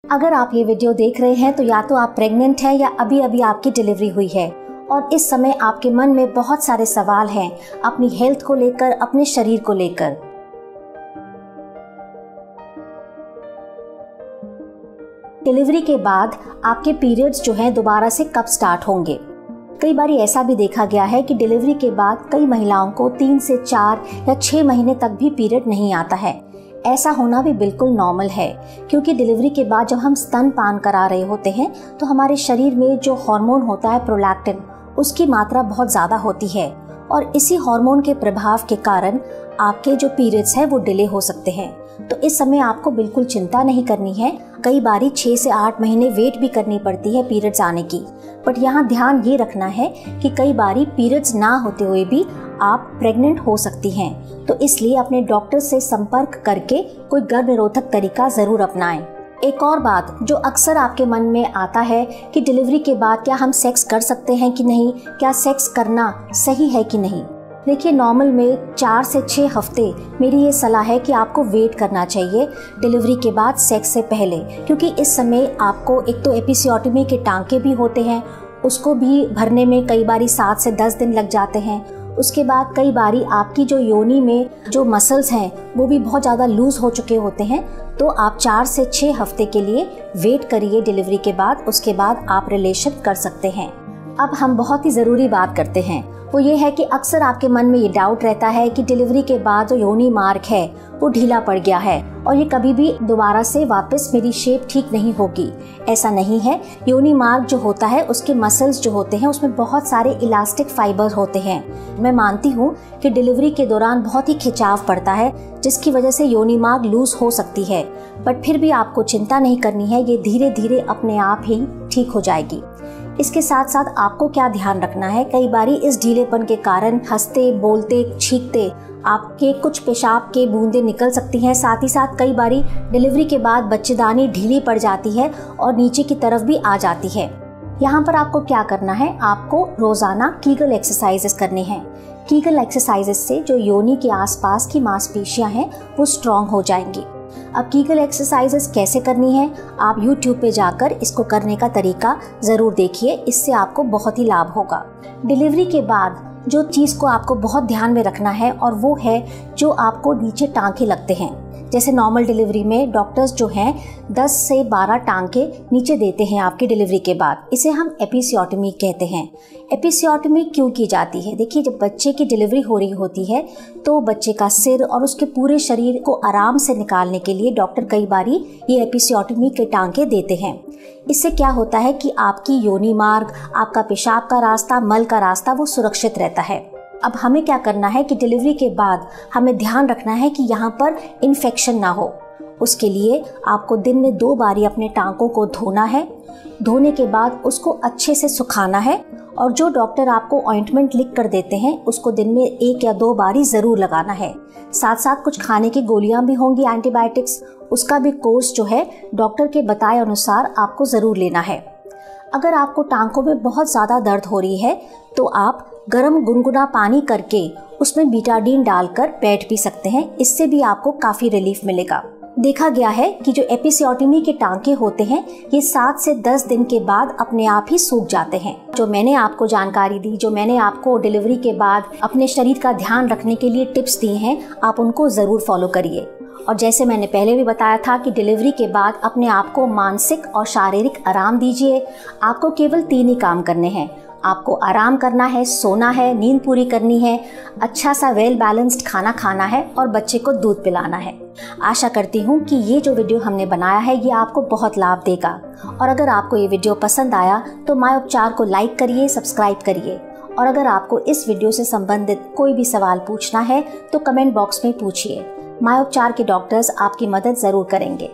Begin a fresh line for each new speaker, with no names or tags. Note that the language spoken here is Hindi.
अगर आप ये वीडियो देख रहे हैं तो या तो आप प्रेग्नेंट हैं या अभी अभी आपकी डिलीवरी हुई है और इस समय आपके मन में बहुत सारे सवाल हैं अपनी हेल्थ को लेकर, अपने शरीर को लेकर। डिलीवरी के बाद आपके पीरियड्स जो हैं दोबारा से कब स्टार्ट होंगे। कई बार ऐसा भी देखा गया है कि डिलीवरी के बाद कई महिलाओं को 3 से 4 या 6 महीने तक भी पीरियड नहीं आता है। ऐसा होना भी बिल्कुल नॉर्मल है, क्योंकि डिलीवरी के बाद जब हम स्तनपान करा रहे होते हैं तो हमारे शरीर में जो हार्मोन होता है प्रोलैक्टिन, उसकी मात्रा बहुत ज़्यादा होती है और इसी हार्मोन के प्रभाव के कारण आपके जो पीरियड्स हैं वो डिले हो सकते हैं। तो इस समय आपको बिल्कुल चिंता नहीं करनी है। कई बारी 6 से 8 महीने वेट भी करनी पड़ती है पीरियड्स आने की, बट यहाँ ध्यान ये रखना है कि कई बारी पीरियड्स ना होते हुए भी आप प्रेग्नेंट हो सकती हैं। तो इसलिए अपने डॉक्टर से संपर्क करके कोई गर्भ निरोधक तरीका ज़रूर अपनाएं। एक और बात जो अक्सर आपके मन में आता है कि डिलीवरी के बाद क्या हम सेक्स कर सकते हैं कि नहीं, क्या सेक्स करना सही है कि नहीं। देखिए, नॉर्मल में 4 से 6 हफ्ते मेरी ये सलाह है कि आपको वेट करना चाहिए डिलीवरी के बाद सेक्स से पहले, क्योंकि इस समय आपको एक तो एपिसियोटमी के टांके भी होते हैं, उसको भी भरने में कई बारी 7 से 10 दिन लग जाते हैं। उसके बाद कई बारी आपकी जो योनि में जो मसल्स हैं वो भी बहुत ज़्यादा लूज़ हो चुके होते हैं। तो आप 4 से 6 हफ्ते के लिए वेट करिए डिलीवरी के बाद, उसके बाद आप रिलेशन कर सकते हैं। अब हम बहुत ही ज़रूरी बात करते हैं, वो ये है कि अक्सर आपके मन में ये डाउट रहता है कि डिलीवरी के बाद जो योनि मार्ग है वो ढीला पड़ गया है और ये कभी भी दोबारा से वापस मेरी शेप ठीक नहीं होगी। ऐसा नहीं है। योनि मार्ग जो होता है उसके मसल्स जो होते हैं उसमें बहुत सारे इलास्टिक फाइबर होते हैं। मैं मानती हूँ कि डिलीवरी के दौरान बहुत ही खिंचाव पड़ता है, जिसकी वजह से योनि मार्ग लूज हो सकती है, बट फिर भी आपको चिंता नहीं करनी है, ये धीरे धीरे अपने आप ही ठीक हो जाएगी। इसके साथ साथ आपको क्या ध्यान रखना है, कई बारी इस ढीलेपन के कारण हंसते बोलते छींकते आपके कुछ पेशाब के बूंदें निकल सकती हैं। साथ ही साथ कई बारी डिलीवरी के बाद बच्चेदानी ढीली पड़ जाती है और नीचे की तरफ भी आ जाती है। यहाँ पर आपको क्या करना है, आपको रोजाना कीगल एक्सरसाइजेस करने हैं। कीगल एक्सरसाइजेस से जो योनि के आसपास की मांसपेशियां हैं वो स्ट्रॉन्ग हो जाएंगी। अब कीगल एक्सरसाइजेस कैसे करनी है, आप YouTube पे जाकर इसको करने का तरीका ज़रूर देखिए, इससे आपको बहुत ही लाभ होगा। डिलीवरी के बाद जो चीज़ को आपको बहुत ध्यान में रखना है और वो है जो आपको नीचे टांके लगते हैं। जैसे नॉर्मल डिलीवरी में डॉक्टर्स जो हैं 10 से 12 टांके नीचे देते हैं आपकी डिलीवरी के बाद, इसे हम एपिसियोटमी कहते हैं। एपिसियोटमी क्यों की जाती है? देखिए, जब बच्चे की डिलीवरी हो रही होती है तो बच्चे का सिर और उसके पूरे शरीर को आराम से निकालने के लिए डॉक्टर कई बारी ये एपिसियोटमी के टांके देते हैं। इससे क्या होता है कि आपकी योनि मार्ग, आपका पेशाब का रास्ता, मल का रास्ता वो सुरक्षित रहता है। अब हमें क्या करना है कि डिलीवरी के बाद हमें ध्यान रखना है कि यहाँ पर इन्फेक्शन ना हो। उसके लिए आपको दिन में 2 बारी अपने टांकों को धोना है। धोने के बाद उसको अच्छे से सुखाना है और जो डॉक्टर आपको ऑइंटमेंट लिख कर देते हैं उसको दिन में 1 या 2 बारी ज़रूर लगाना है। साथ साथ कुछ खाने की गोलियां भी होंगी, एंटीबायोटिक्स, उसका भी कोर्स जो है डॉक्टर के बताए अनुसार आपको ज़रूर लेना है। अगर आपको टांकों में बहुत ज़्यादा दर्द हो रही है तो आप गर्म गुनगुना पानी करके उसमें बीटाडीन डालकर बैठ भी सकते हैं, इससे भी आपको काफ़ी रिलीफ मिलेगा। देखा गया है कि जो एपिसियोटमी के टांके होते हैं ये 7 से 10 दिन के बाद अपने आप ही सूख जाते हैं। जो मैंने आपको जानकारी दी, जो मैंने आपको डिलीवरी के बाद अपने शरीर का ध्यान रखने के लिए टिप्स दिए हैं, आप उनको ज़रूर फॉलो करिए। और जैसे मैंने पहले भी बताया था कि डिलीवरी के बाद अपने आप को मानसिक और शारीरिक आराम दीजिए। आपको केवल 3 ही काम करने हैं। आपको आराम करना है, सोना है, नींद पूरी करनी है, अच्छा सा वेल बैलेंस्ड खाना खाना है और बच्चे को दूध पिलाना है। आशा करती हूँ कि ये जो वीडियो हमने बनाया है ये आपको बहुत लाभ देगा। और अगर आपको ये वीडियो पसंद आया तो माय उपचार को लाइक करिए, सब्सक्राइब करिए। और अगर आपको इस वीडियो से संबंधित कोई भी सवाल पूछना है तो कमेंट बॉक्स में पूछिए। माय उपचार के डॉक्टर्स आपकी मदद ज़रूर करेंगे।